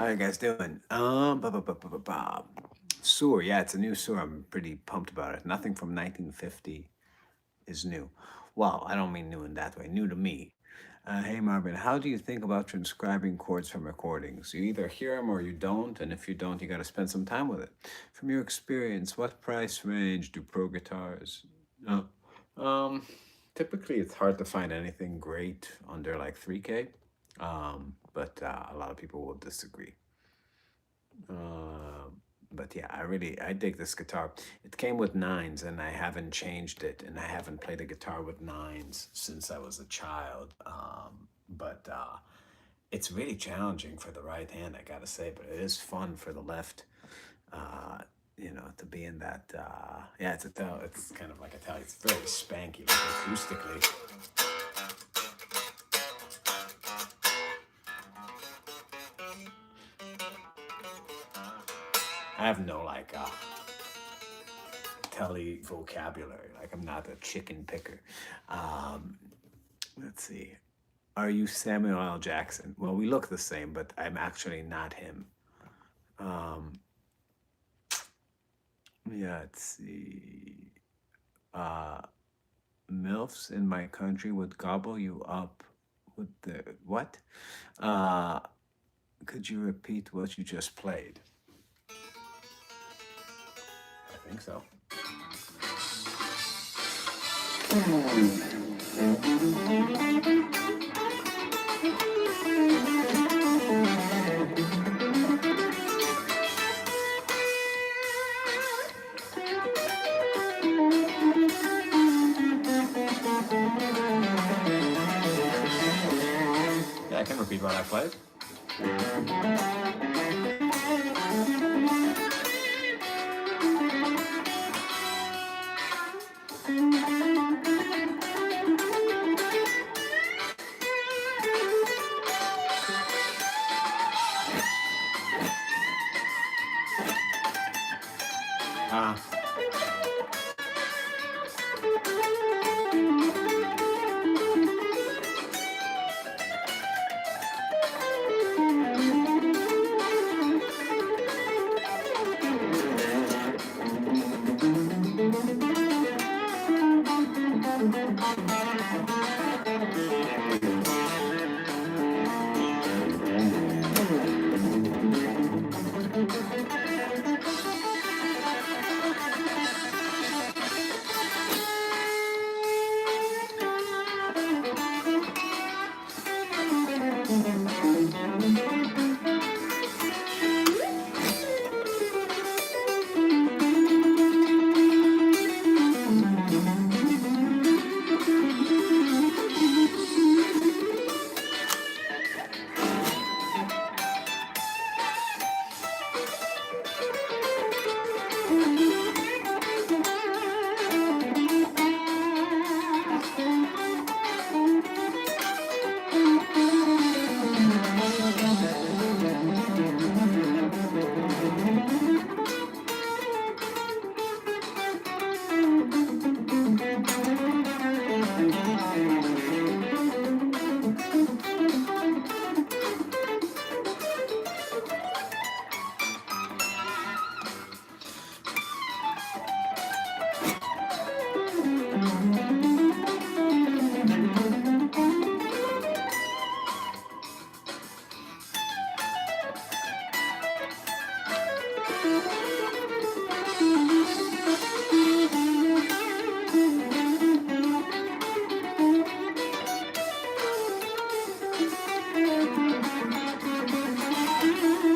How you guys doing? Sewer, yeah, it's a new sewer. I'm pretty pumped about it. Nothing from 1950 is new. Well, I don't mean new in that way. New to me. Hey Marvin, how do you think about transcribing chords from recordings? You either hear them or you don't, and if you don't, you got to spend some time with it. From your experience, what price range do pro guitars? No. Um, Typically, it's hard to find anything great under like 3K, but a lot of people will disagree. Uh, but yeah, I dig this guitar. It came with nines, and I haven't changed it, and I haven't played a guitar with nines since I was a child. But it's really challenging for the right hand, I gotta say. But it is fun for the left. Uh, to be in that. Yeah, it's kind of like Italian. It's very spanky, like acoustically. I have no like telly vocabulary. Like I'm not a chicken picker. Um, let's see. Are you Samuel L. Jackson? Well, we look the same, but I'm actually not him. Um, yeah, let's see. Uh, MILFs in my country would gobble you up with the what? Uh, could you repeat what you just played? I think so. Yeah, I can repeat what I played. Uh,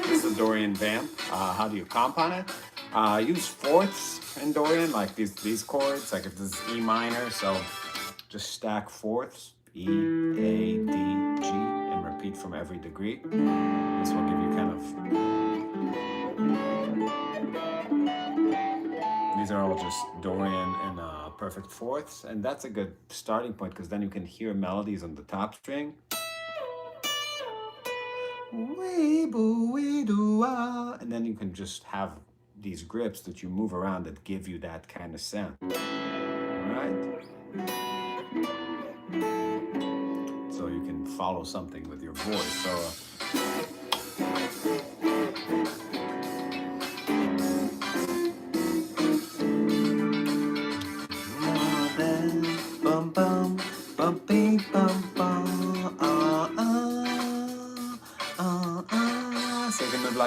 This is a Dorian vamp. How do you comp on it? Use fourths in Dorian, like these chords. Like if this is E minor, so just stack fourths, E, A, D, G, and repeat from every degree. This will give you kind of. These are all just Dorian and perfect fourths, and that's a good starting point because then you can hear melodies on the top string. And then you can just have these grips that you move around that give you that kind of sound. Right? So you can follow something with your voice. So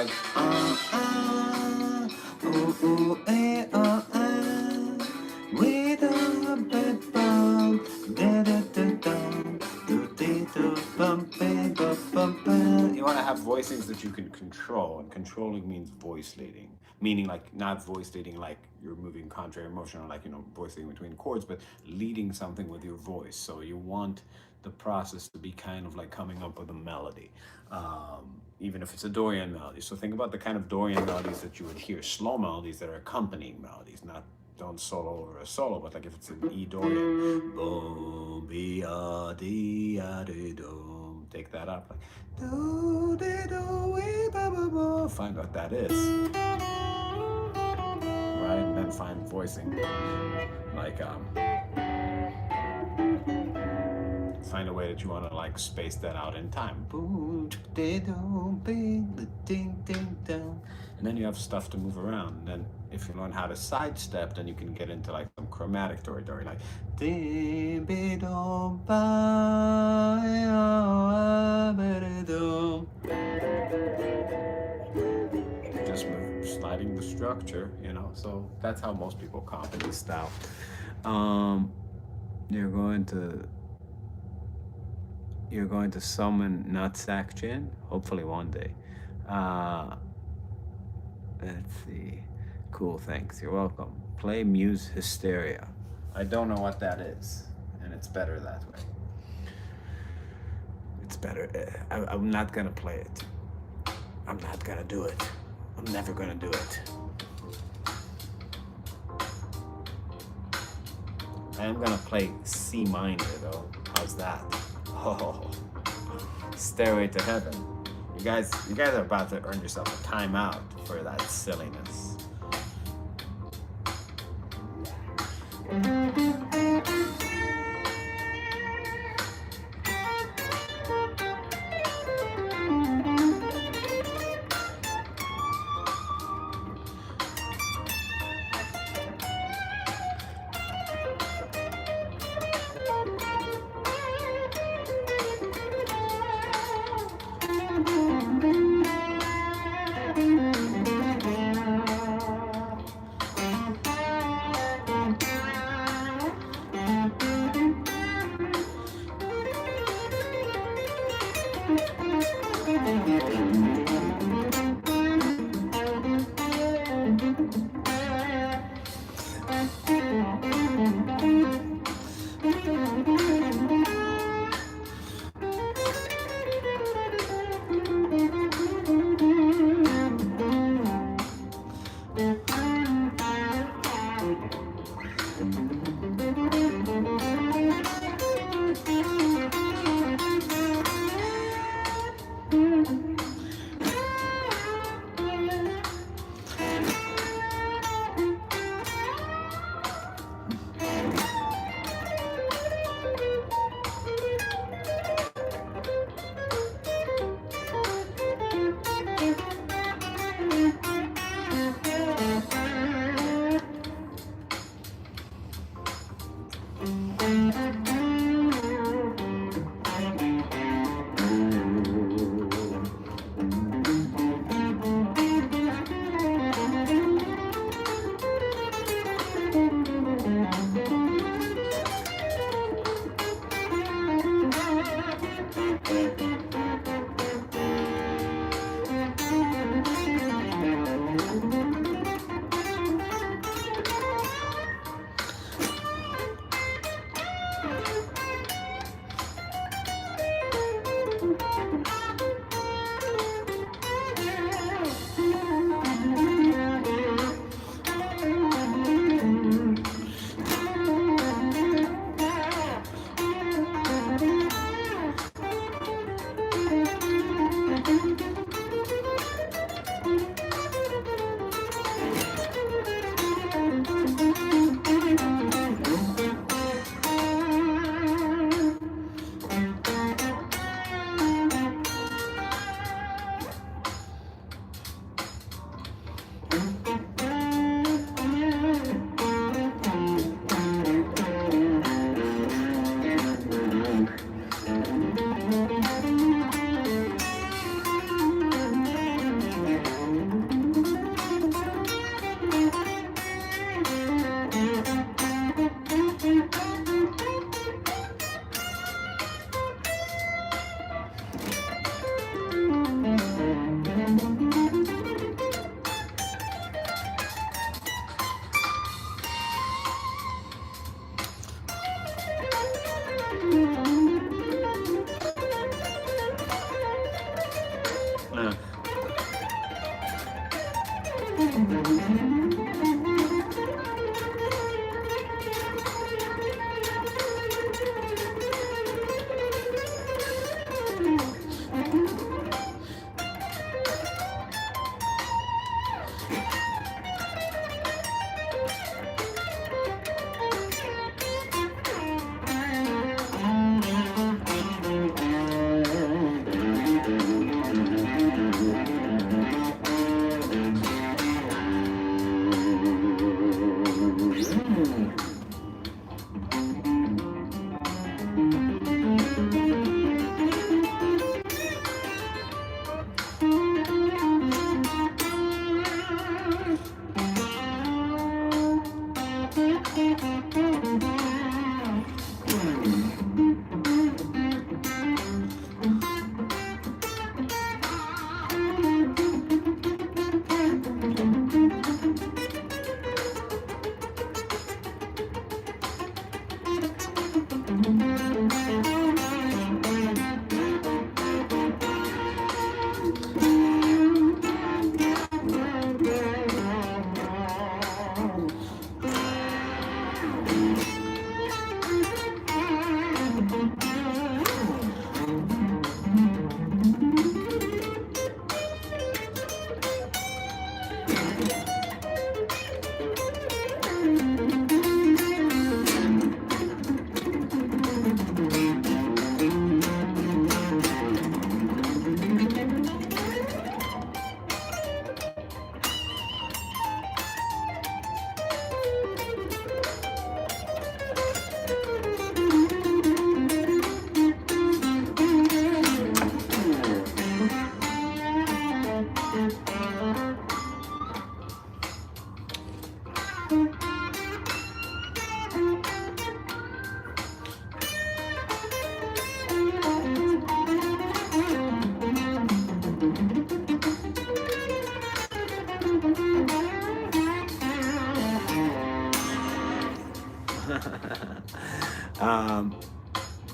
like ooh ooh with a bit bump da da da dum do dee do bump bump. You want to have voicings that you can control, and controlling means voice leading, meaning like not voice leading like you're moving contrary motion or like voice leading between chords, but leading something with your voice. So you want the process to be kind of like coming up with a melody, even if it's a Dorian melody. So think about the kind of Dorian melodies that you would hear, slow melodies that are accompanying melodies, not don't solo over a solo, but like if it's an E Dorian, boom, be a dee a dee do, take that up, like do dee do wee ba ba ba. Find what that is, right? And then find voicing, like find a way that you want to like space that out in time. And then you have stuff to move around. And then if you learn how to sidestep, then you can get into like some chromatic territory, like just sliding the structure, So that's how most people copy this style. You're going to summon Nutsack Chin, hopefully one day. Let's see. Cool, thanks. You're welcome. Play Muse Hysteria. I don't know what that is, and it's better that way. It's better. I'm not gonna play it. I'm not gonna do it. I'm never gonna do it. I am gonna play C minor though. How's that? Oh, Stairway to Heaven. You guys are about to earn yourself a timeout for that silliness.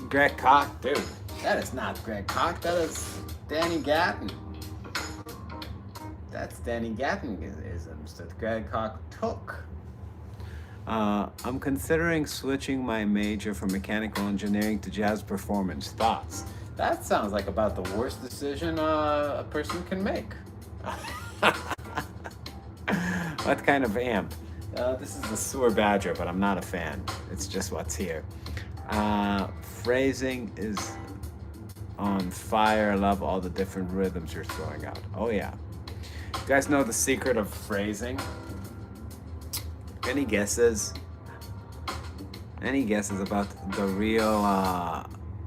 Greg Koch, dude. That is not Greg Koch. That is Danny Gatton. That's Danny Gatton-isms that Greg Koch took. I'm considering switching my major from mechanical engineering to jazz performance. Thoughts? That sounds like about the worst decision a person can make. What kind of amp? This is the Sewer Badger, but I'm not a fan. It's just what's here. Phrasing is on fire. I love all the different rhythms you're throwing out. Oh yeah. You guys know the secret of phrasing? Any guesses? Any guesses about the real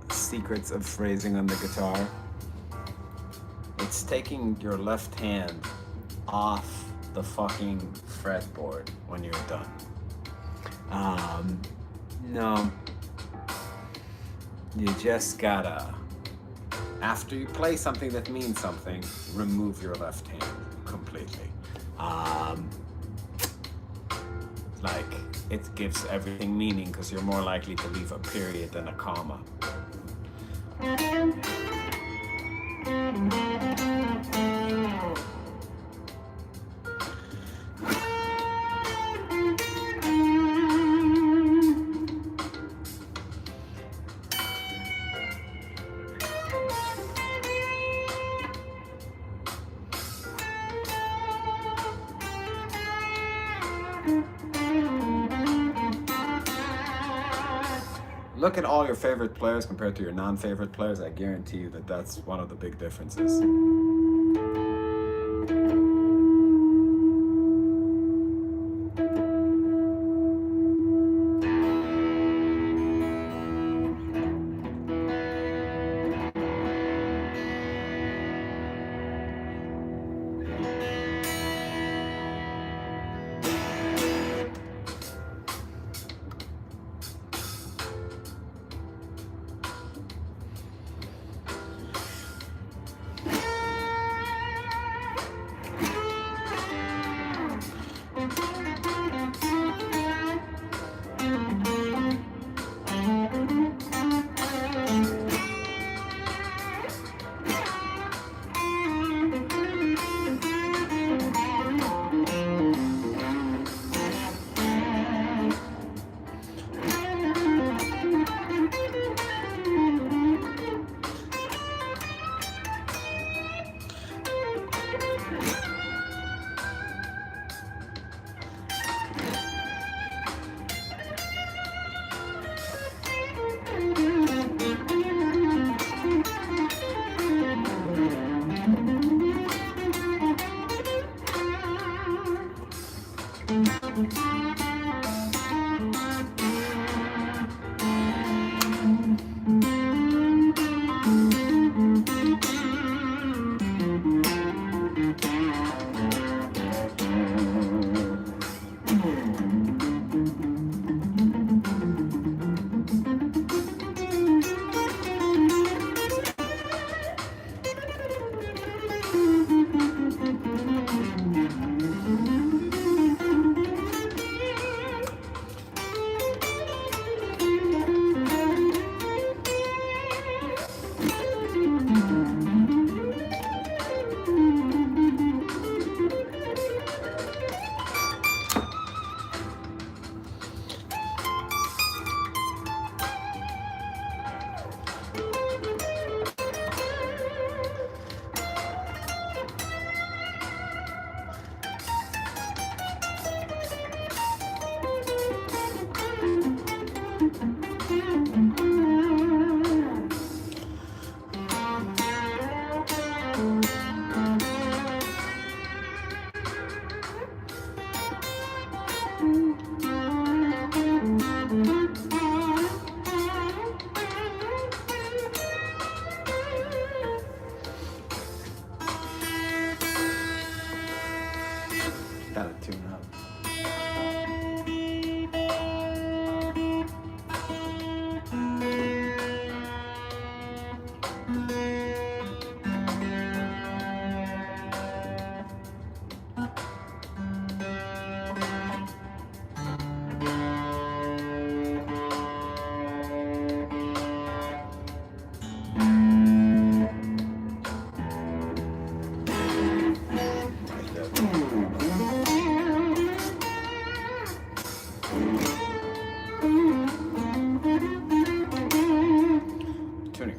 secrets of phrasing on the guitar? It's taking your left hand off the fucking fretboard when you're done. No. You just gotta, after you play something that means something, remove your left hand completely. Like, it gives everything meaning because you're more likely to leave a period than a comma. Look at all your favorite players compared to your non-favorite players. I guarantee you that that's one of the big differences.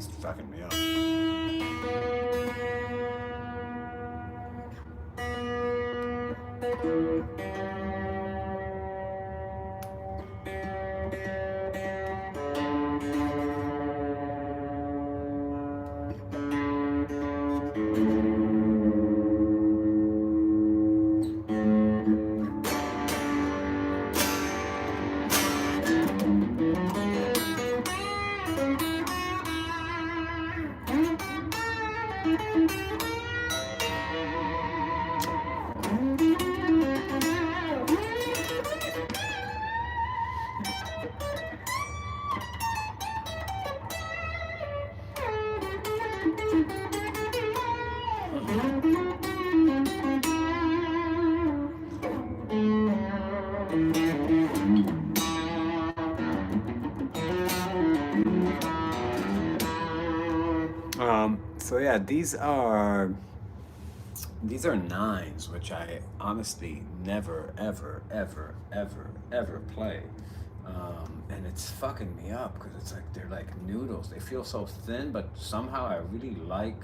It's fucking me up. So yeah, these are nines, which I honestly never, ever, ever, ever, ever play. And it's fucking me up because it's like they're like noodles. They feel so thin, but somehow I really like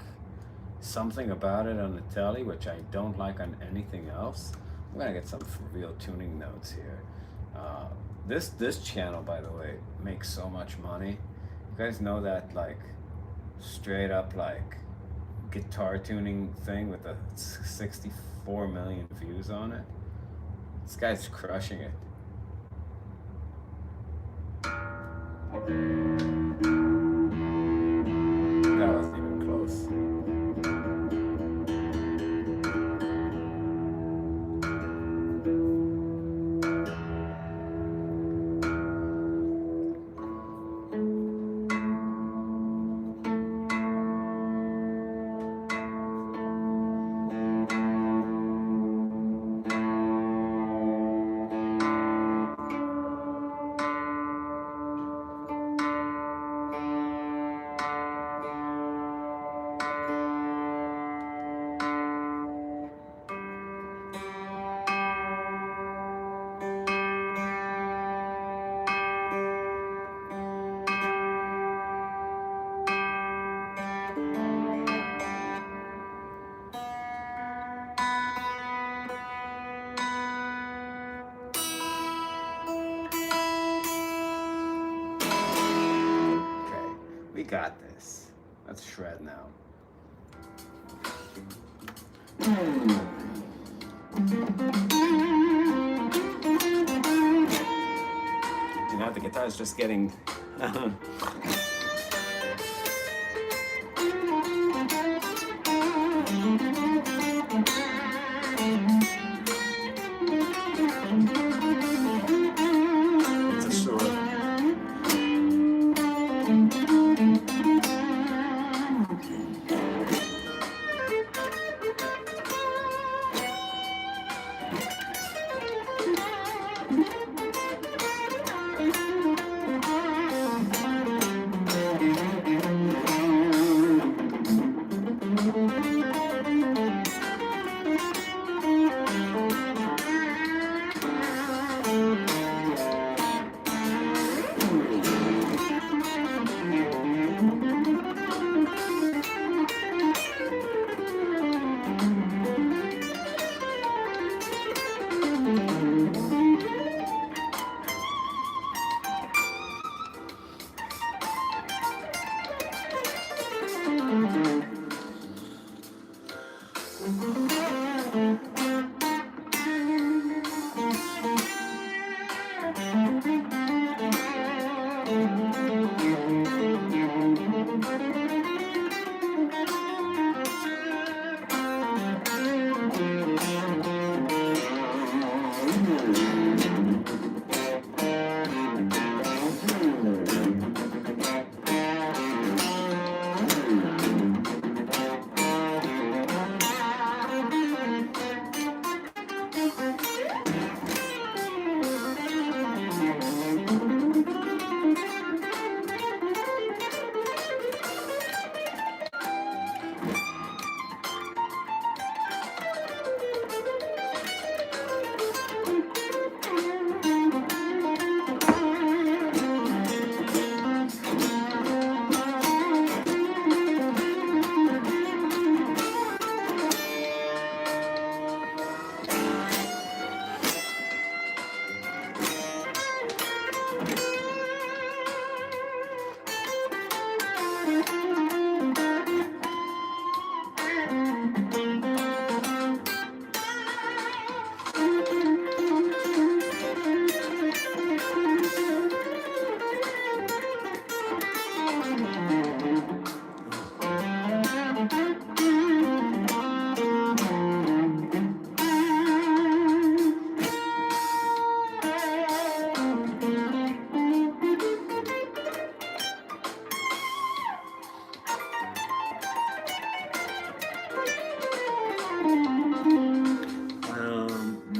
something about it on the telly, which I don't like on anything else. I'm gonna get some real tuning notes here. This channel, by the way, makes so much money. You guys know that, like, straight up like guitar tuning thing with the 64 million views on it. This guy's crushing it. That wasn't even close. We got this. Let's shred now. You know, the guitar is just getting... It's a sword.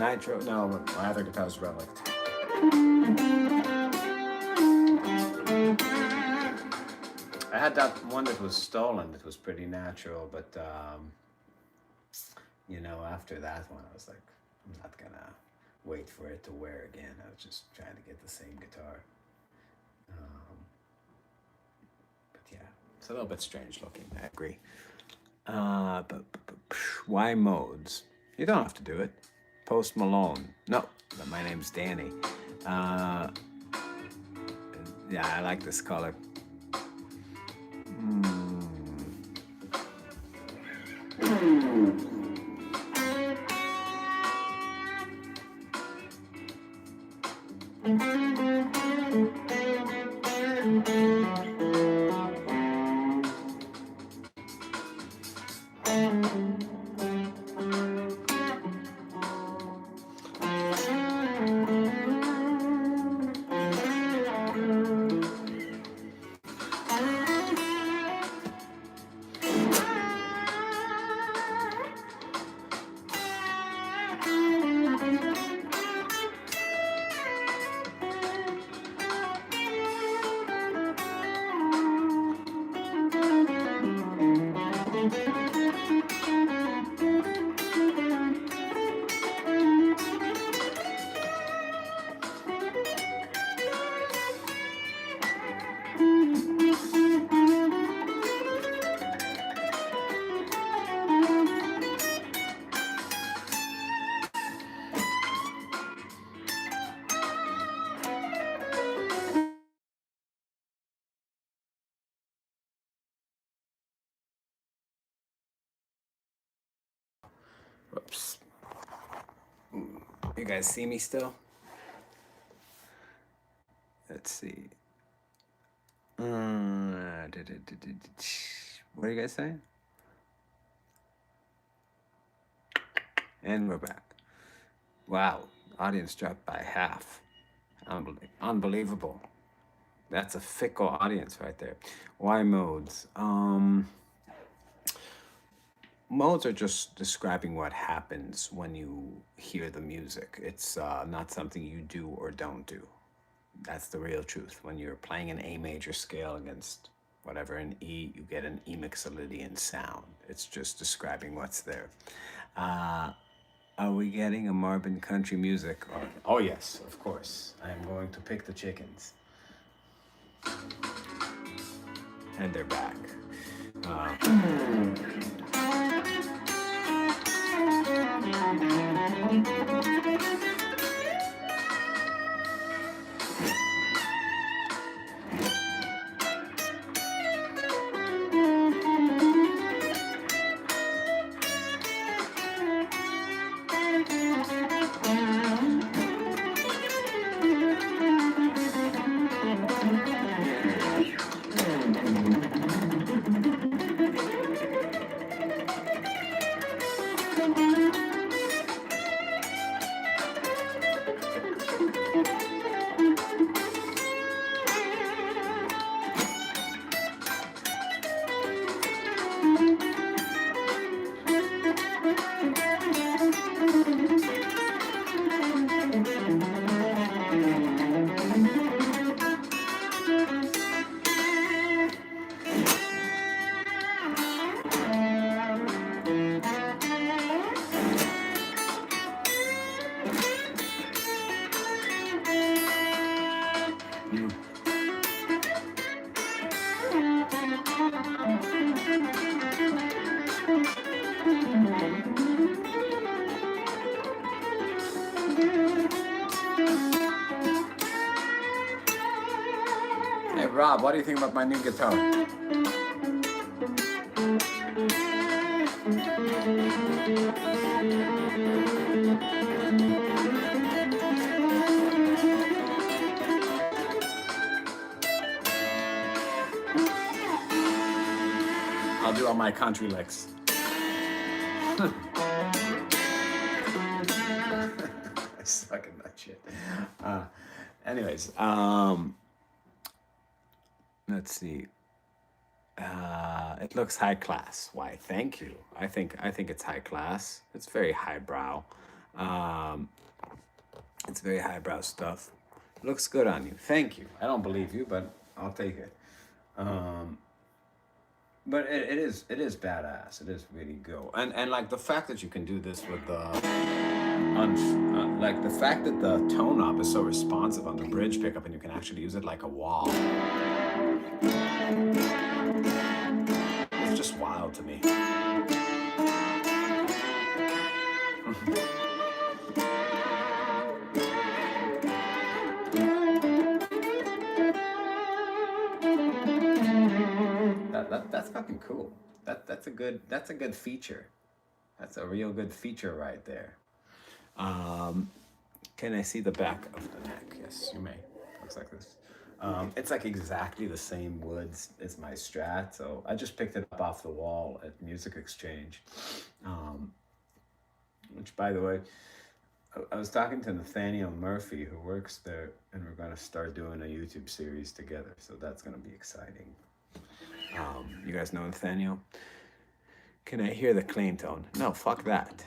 Nitro? No, my other guitar's Relic. I had that one that was stolen that was pretty natural, but after that one, I was like, I'm not gonna wait for it to wear again. I was just trying to get the same guitar. But yeah, it's a little bit strange looking. I agree. Why modes? You don't have to do it. Post Malone. No, but my name's Danny. Yeah, I like this color. Whoops. You guys see me still? Let's see. What are you guys saying? And we're back. Wow, audience dropped by half. Unbelievable. That's a fickle audience right there. Why modes? Modes are just describing what happens when you hear the music. It's not something you do or don't do. That's the real truth. When you're playing an A major scale against whatever an E, you get an E mixolydian sound. It's just describing what's there. Are we getting a Marvin country music? Oh yes, of course. I am going to pick the chickens. And they're back. Hey Rob, what do you think about my new guitar? I'll do all my country licks. I suck at that shit. Anyways, let's see. It looks high class. Why? Thank you. I think it's high class. It's very highbrow. Um, it's very highbrow stuff. Looks good on you. Thank you. I don't believe you, but I'll take it. Um, but it is badass. It is really good. And like the fact that you can do this with the like the fact that the tone knob is so responsive on the bridge pickup, and you can actually use it like a wall. It's just wild to me. That's fucking cool. That's a good feature. That's a real good feature right there. Um, can I see the back of the neck? Yes, you may. Looks like this. It's like exactly the same woods as my Strat, so I just picked it up off the wall at Music Exchange. Um, which, by the way, I was talking to Nathaniel Murphy, who works there, and we're going to start doing a YouTube series together, so that's going to be exciting. You guys know Nathaniel? Can I hear the clean tone? No, fuck that.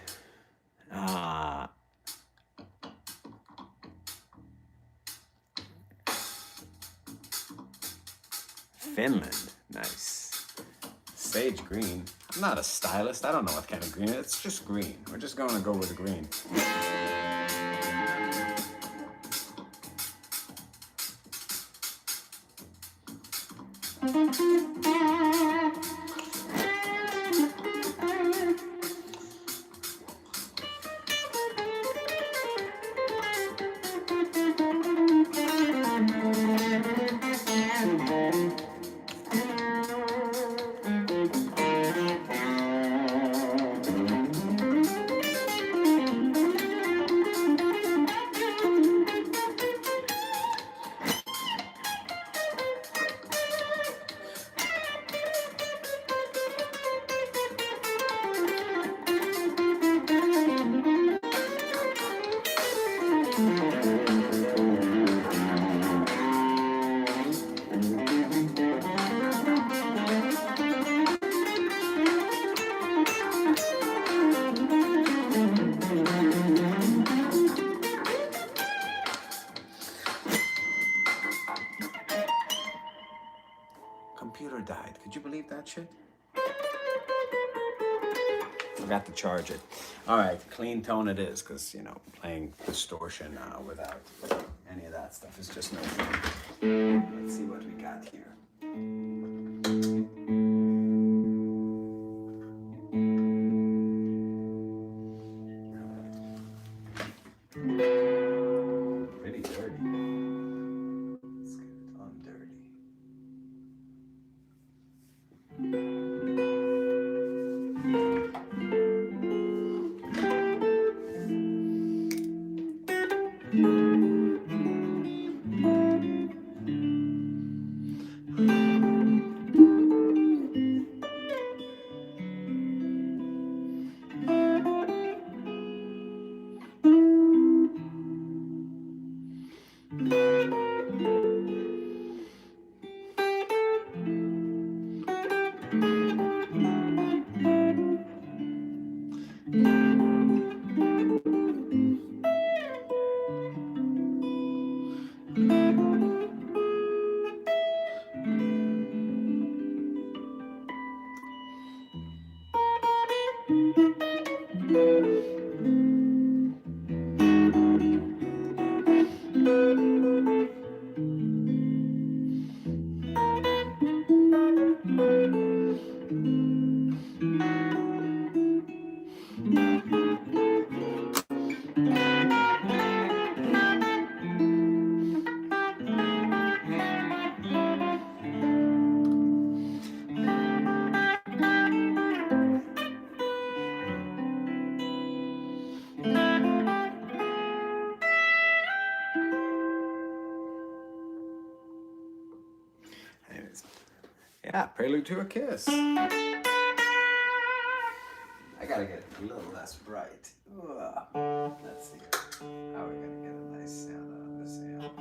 Finland, nice. Sage green. I'm not a stylist. I don't know what kind of green. It's just green. We're just going to go with the green. Computer died. Could you believe that shit? Forgot to charge it. All right, clean tone it is, because, playing distortion without any of that stuff is just no fun. Let's see what we got here. Pretty dirty. Let's get it on dirty. Anyways, yeah, Prelude to a Kiss. I gotta get it a little less bright. Ugh. Let's see. How are we gonna get a nice sound out of this amp?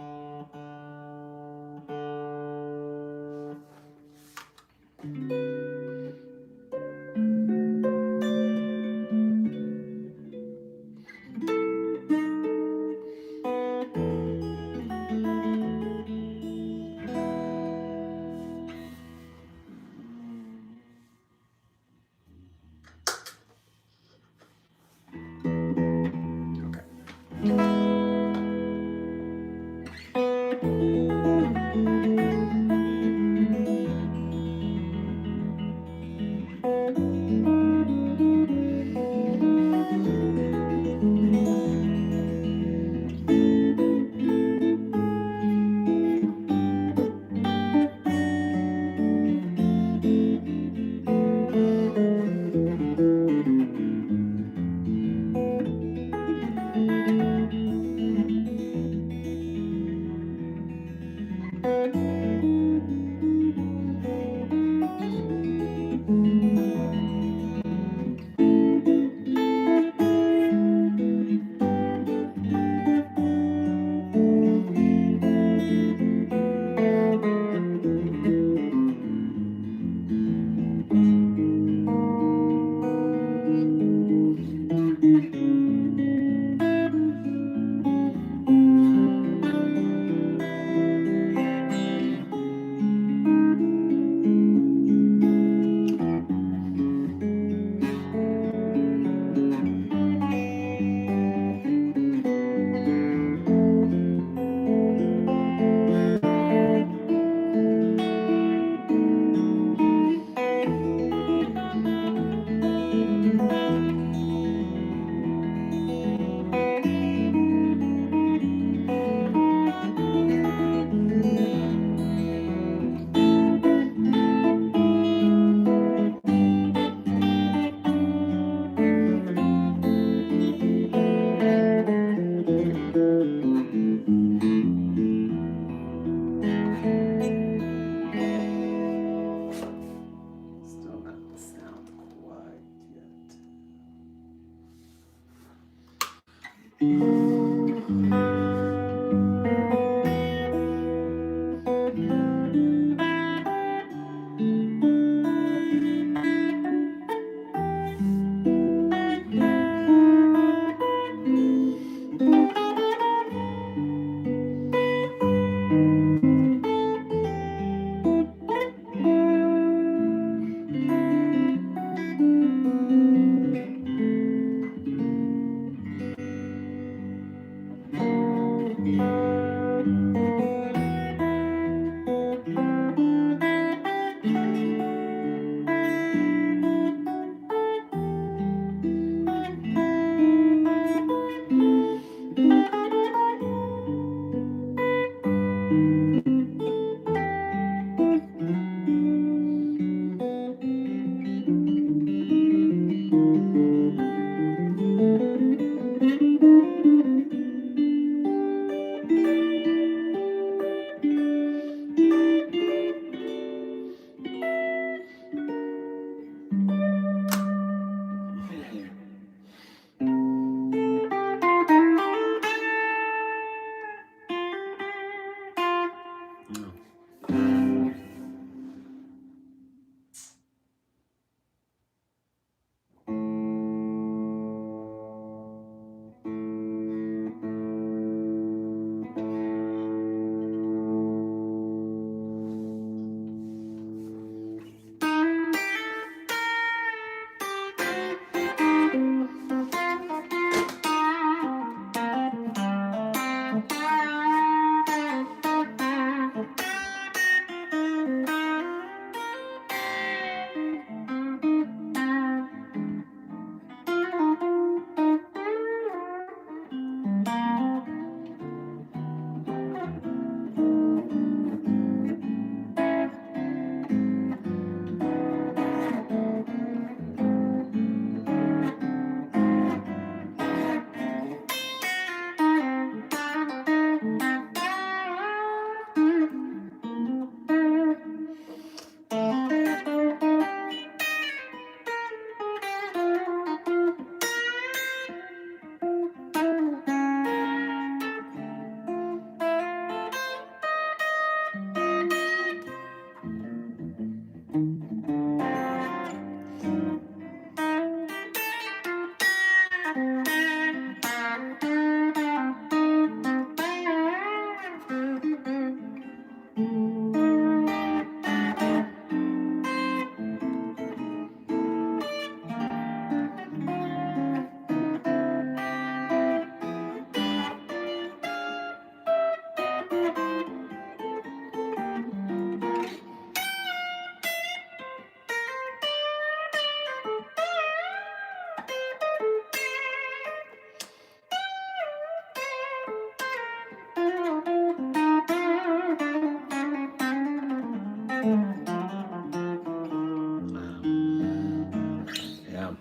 Yeah,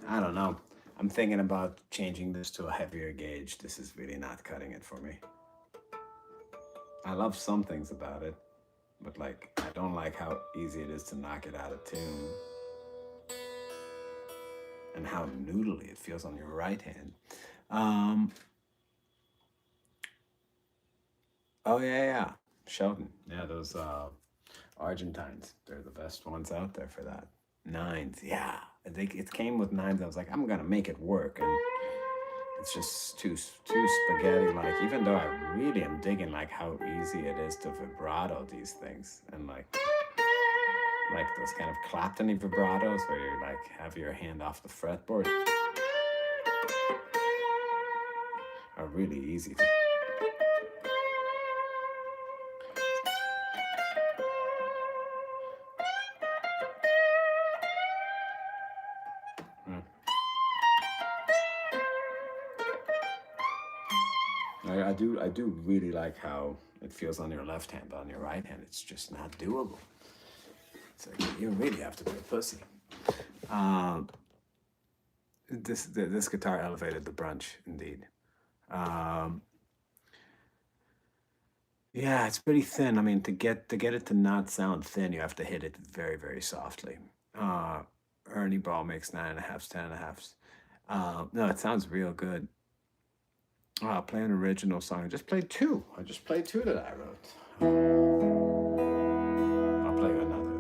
I don't know. I'm thinking about changing this to a heavier gauge. This is really not cutting it for me. I love some things about it, but like I don't like how easy it is to knock it out of tune and how noodly it feels on your right hand. Um, oh yeah, yeah, Sheldon. Yeah, those Argentines. They're the best ones out there for that. Nines, yeah. It came with nines. I was like, I'm gonna make it work, and it's just too spaghetti like. Even though I really am digging like how easy it is to vibrato these things, and like those kind of Clapton-y vibratos where you like have your hand off the fretboard are really easy to. Mm. I do really like how it feels on your left hand, but on your right hand, it's just not doable. It's like you really have to be a pussy. Um, this guitar elevated the brunch indeed. Um, yeah, it's pretty thin. I mean, to get it to not sound thin, you have to hit it very very softly. Ernie Ball makes 9.5s, 10.5s. No, it sounds real good. Play an original song. I just played two. I just played two that I wrote. I'll play another.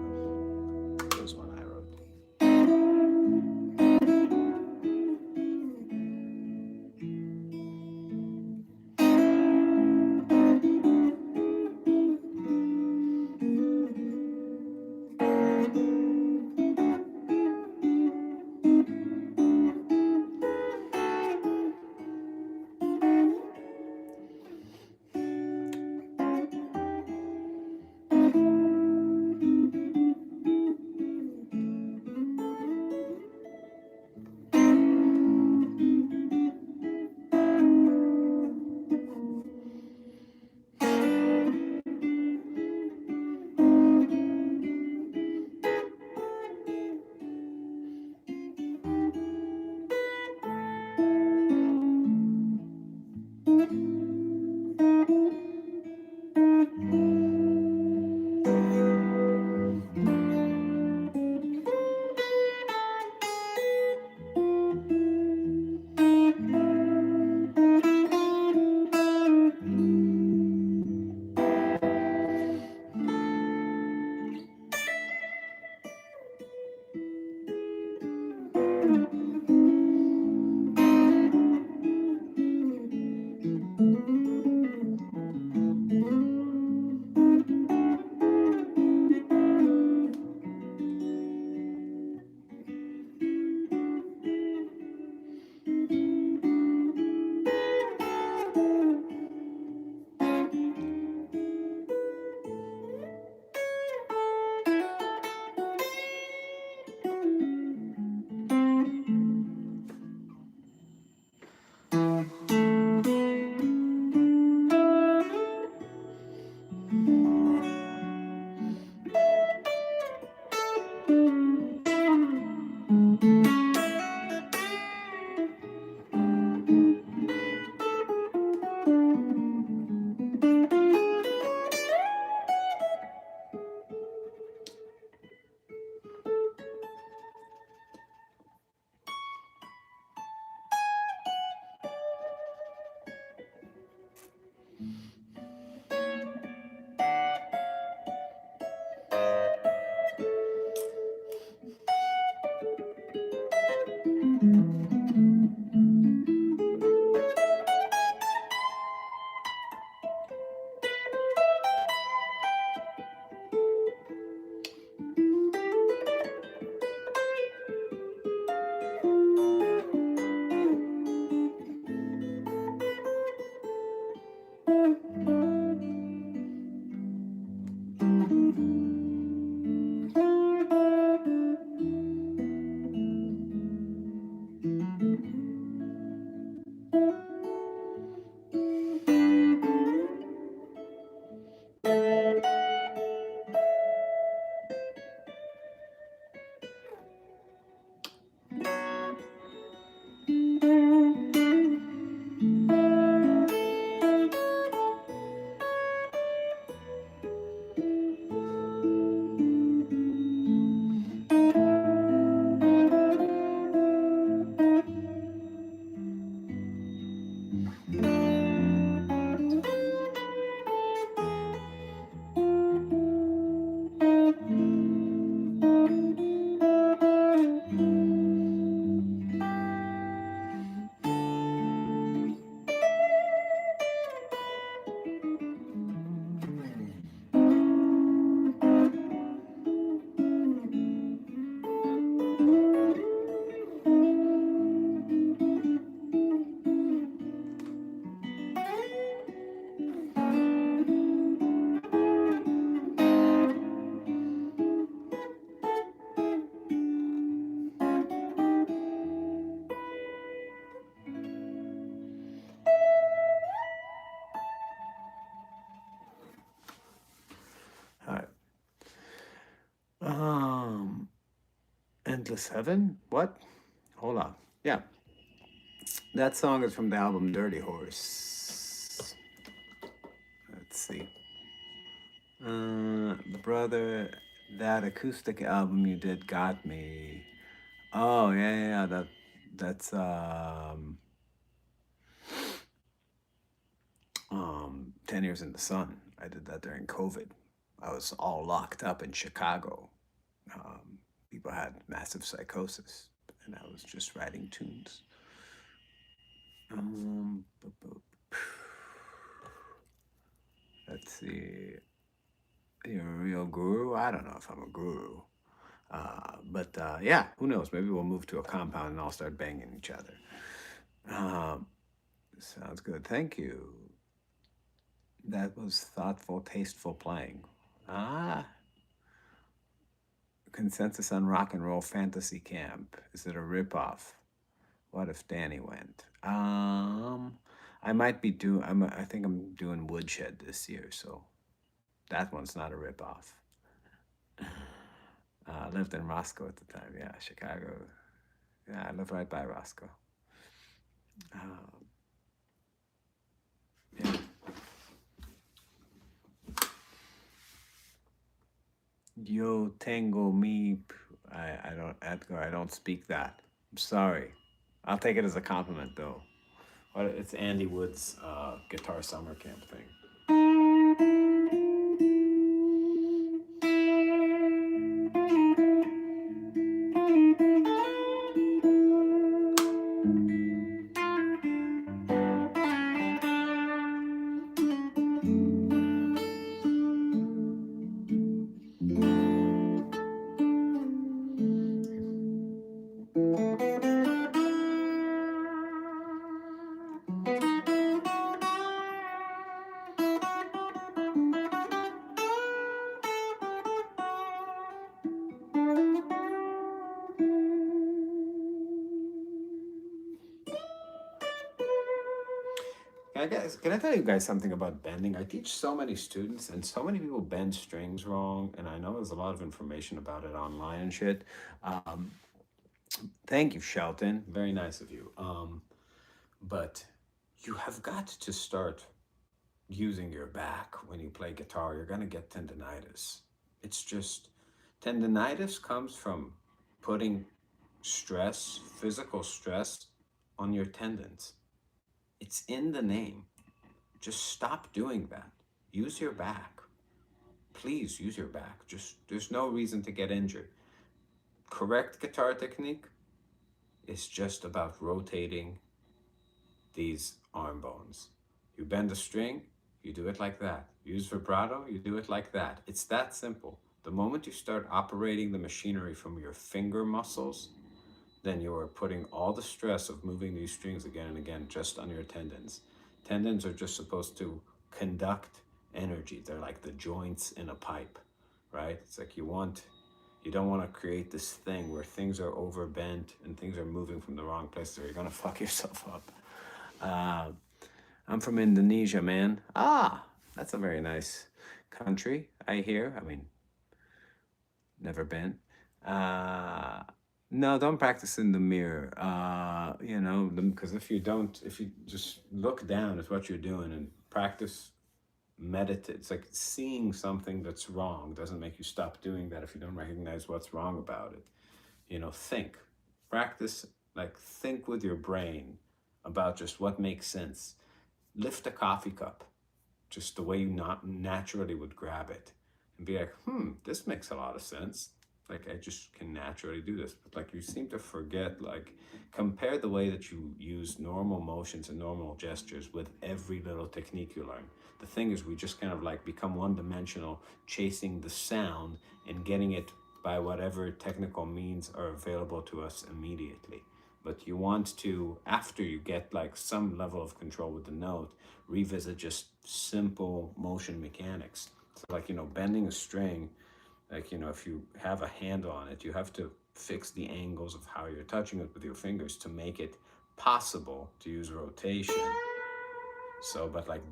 This one I wrote. All right. Um, Endless Heaven? What? Hold on. Yeah, that song is from the album Dirty Horse. Let's see. Brother, that acoustic album you did got me. Oh yeah, yeah, yeah. That's 10 years in the sun. I did that during COVID. I was all locked up in Chicago. People had massive psychosis, and I was just writing tunes. Bu- bu- Let's see. You're a real guru? I don't know if I'm a guru. But yeah, who knows? Maybe we'll move to a compound and all start banging each other. Um, Sounds good. Thank you. That was thoughtful, tasteful playing. Ah, consensus on rock and roll fantasy camp. Is it a ripoff? What if Danny went? I might be doing. I think I'm doing Woodshed this year, so that one's not a ripoff. I lived in Roscoe at the time. Yeah, Chicago. Yeah, I live right by Roscoe. Um, yeah. Yo tengo mi. I don't, Edgar, I don't speak that. I'm sorry. I'll take it as a compliment, though. What, it's Andy Wood's guitar summer camp thing. Can I tell you guys something about bending? I teach so many students, and so many people bend strings wrong, and I know there's a lot of information about it online and shit. Um, Thank you, Shelton. Very nice of you. But you have got to start using your back when you play guitar. You're gonna get tendonitis. It's just tendonitis comes from putting stress, physical stress, on your tendons. It's in the name. Just stop doing that. Use your back. Please use your back. Just there's no reason to get injured. Correct guitar technique is just about rotating these arm bones. You bend a string, you do it like that. Use vibrato, you do it like that. It's that simple. The moment you start operating the machinery from your finger muscles, then you are putting all the stress of moving these strings again and again just on your tendons. Tendons are just supposed to conduct energy. They're like the joints in a pipe, right? It's like you don't want to create this thing where things are overbent and things are moving from the wrong place, or you're gonna fuck yourself up. Uh, I'm from Indonesia, man. Ah, that's a very nice country, I hear. I mean, never been. Uh, no, don't practice in the mirror. Because if you just look down at what you're doing and practice meditate, it's like seeing something that's wrong doesn't make you stop doing that if you don't recognize what's wrong about it. Think, practice, like think with your brain about just what makes sense. Lift a coffee cup just the way you not naturally would grab it and be like, this makes a lot of sense. Like I just can naturally do this. But like you seem to forget, like compare the way that you use normal motions and normal gestures with every little technique you learn. The thing is we just kind of like become one dimensional, chasing the sound and getting it by whatever technical means are available to us immediately. But you want to, after you get like some level of control with the note, revisit just simple motion mechanics. So like, bending a string, like, if you have a handle on it, you have to fix the angles of how you're touching it with your fingers to make it possible to use rotation. So, but like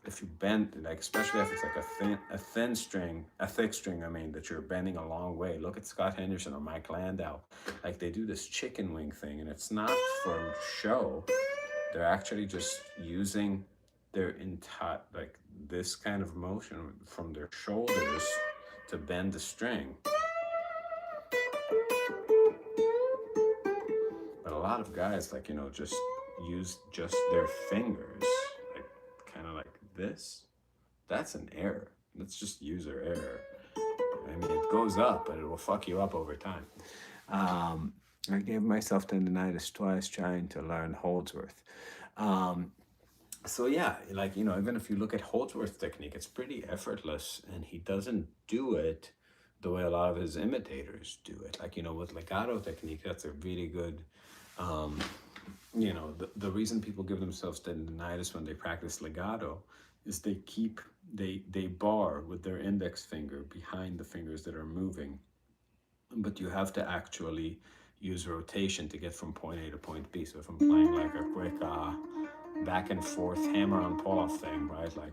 if you bend, like especially if it's like a thick string, I mean, that you're bending a long way. Look at Scott Henderson or Mike Landau, like they do this chicken wing thing, and it's not for show. They're actually just using their entire like this kind of motion from their shoulders to bend the string. But a lot of guys, like, just use just their fingers, like kind of like this, that's an error. That's just user error. I mean, it goes up, but it will fuck you up over time. Um, I gave myself tendonitis twice trying to learn Holdsworth. Um, so yeah, like, you know, even if you look at Holdsworth's technique, it's pretty effortless, and he doesn't do it the way a lot of his imitators do it. Like, you know, with legato technique, that's a really good, um, you know, the reason people give themselves tendonitis when they practice legato is they bar with their index finger behind the fingers that are moving, but you have to actually use rotation to get from point A to point B. So if I'm playing like a quick back and forth hammer on pull off thing, right? Like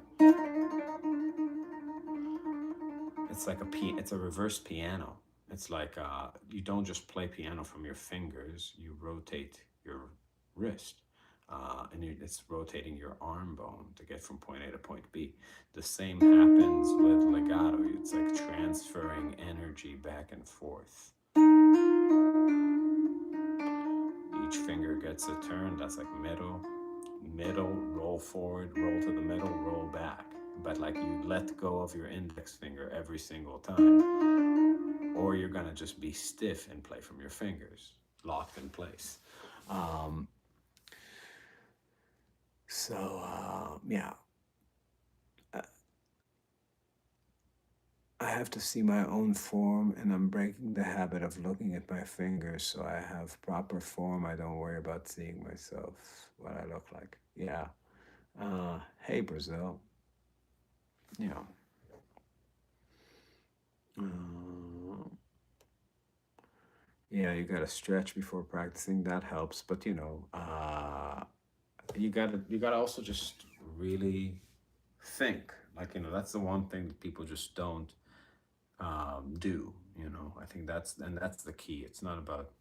it's like it's a reverse piano. It's like you don't just play piano from your fingers, you rotate your wrist. It's rotating your arm bone to get from point A to point B. The same happens with legato. It's like transferring energy back and forth. Each finger gets a turn. That's like middle, roll forward, roll to the middle, roll back. But like you let go of your index finger every single time, or you're gonna just be stiff and play from your fingers, locked in place. Yeah, I have to see my own form, and I'm breaking the habit of looking at my fingers so I have proper form. I don't worry about seeing myself, what I look like. Yeah. Hey, Brazil. Yeah. Yeah, you gotta stretch before practicing. That helps, but you know, you gotta also just really think. Like, you know, that's the one thing that people just don't do. You know, I think that's the key. It's about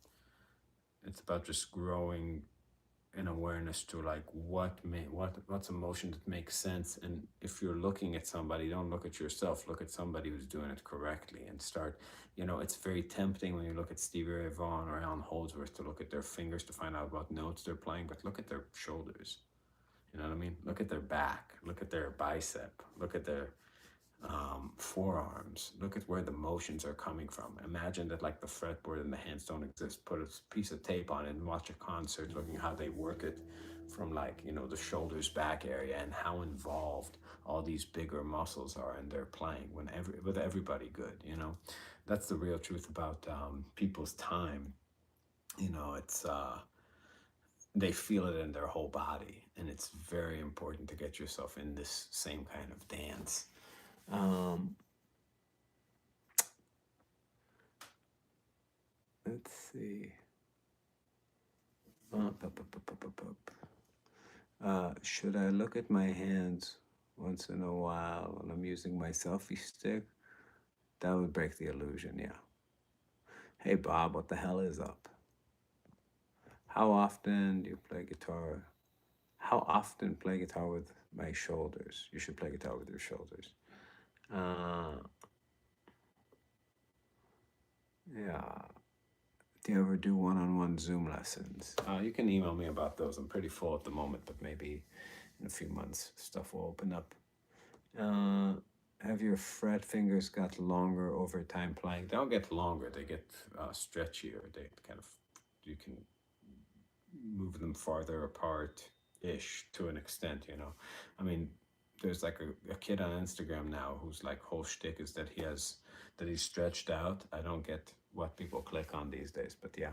just growing an awareness to like what's emotion that makes sense. And if you're looking at somebody, don't look at yourself, look at somebody who's doing it correctly and start, you know, it's very tempting when you look at Stevie Ray Vaughan or Alan Holdsworth to look at their fingers to find out what notes they're playing, but look at their shoulders. You know what I mean? Look at their back, look at their bicep, look at their forearms. Look at where the motions are coming from. Imagine that like the fretboard and the hands don't exist. Put a piece of tape on it and watch a concert looking how they work it from like, you know, the shoulders back area and how involved all these bigger muscles are in their playing with everybody good, you know. That's the real truth about people's time. You know, it's they feel it in their whole body, and it's very important to get yourself in this same kind of dance. Let's see. Should I look at my hands once in a while when I'm using my selfie stick? That would break the illusion, yeah. Hey Bob, what the hell is up? How often do you play guitar? How often play guitar with my shoulders? You should play guitar with your shoulders. Yeah. Do you ever do one-on-one Zoom lessons? You can email me about those. I'm pretty full at the moment, but maybe in a few months stuff will open up. Have your fret fingers got longer over time playing? They don't get longer. They get stretchier. They kind of, you can move them farther apart-ish to an extent, you know. I mean, there's like a kid on Instagram now whose like whole shtick is that he's stretched out. I don't get what people click on these days, but yeah.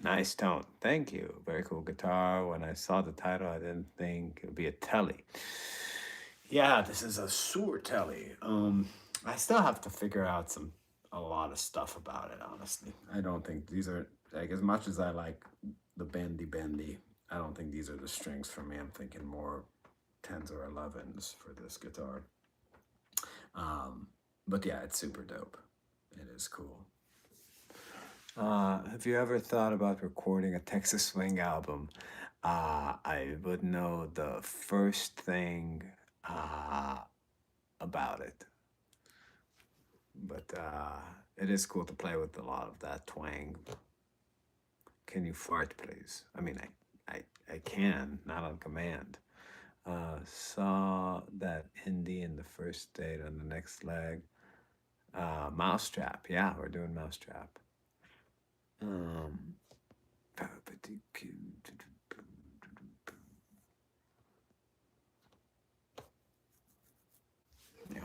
Nice tone. Thank you. Very cool guitar. When I saw the title, I didn't think it would be a telly. Yeah, this is a sewer telly. I still have to figure out a lot of stuff about it, honestly. I don't think these are like as much as I like the bendy. I don't think these are the strings for me. I'm thinking more tens or elevens for this guitar. But yeah, it's super dope. It is cool. Have you ever thought about recording a Texas Swing album? I would know the first thing about it, but it is cool to play with a lot of that twang. Can you fart, please? I mean, I can, not on command. Saw that indie in the first date on the next leg. Mousetrap. Yeah, we're doing Mousetrap. Um, yeah.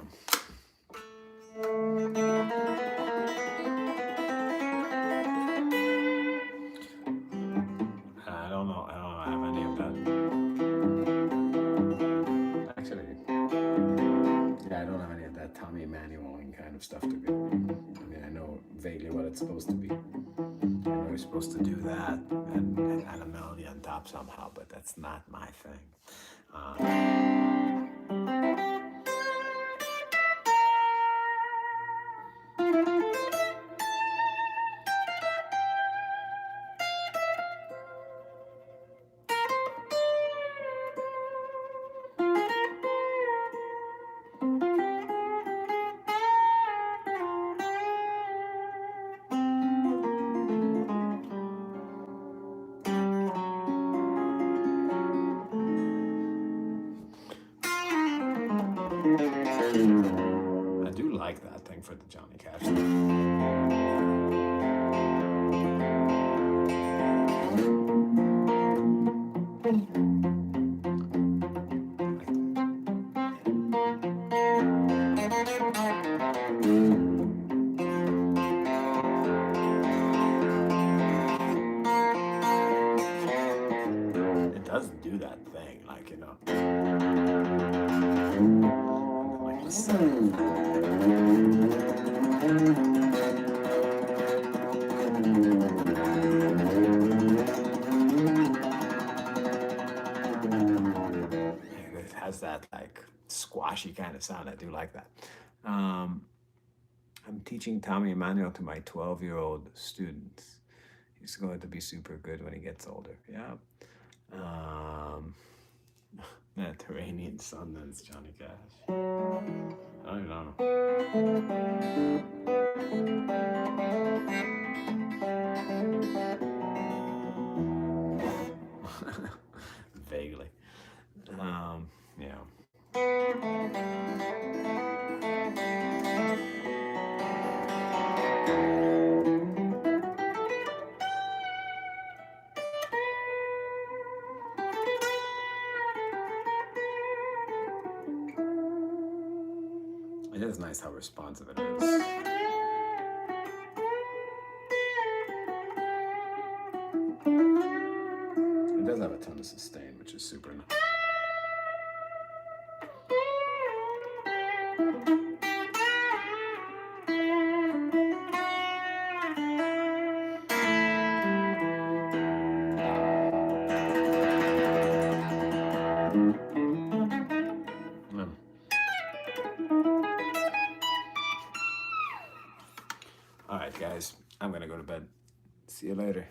I don't know. I don't have any of that. Actually, yeah, I don't have any of that Tommy Emmanueling kind of stuff to be. I mean, I know vaguely what it's supposed to be. I know you're supposed to do that and add a melody on top somehow, but that's not my thing. I do like that thing for the Johnny Cash thing. It does do that thing, like, you know. Like, listen. It has that like squashy kind of sound. I do like that. I'm teaching Tommy Emmanuel to my 12-year-old students. He's going to be super good when he gets older. Yeah. Mediterranean Sundance, Johnny Cash. I don't know. Vaguely. Yeah. It is nice how responsive it is. It does have a ton of sustain, which is super nice. All right, guys, I'm gonna go to bed. See you later.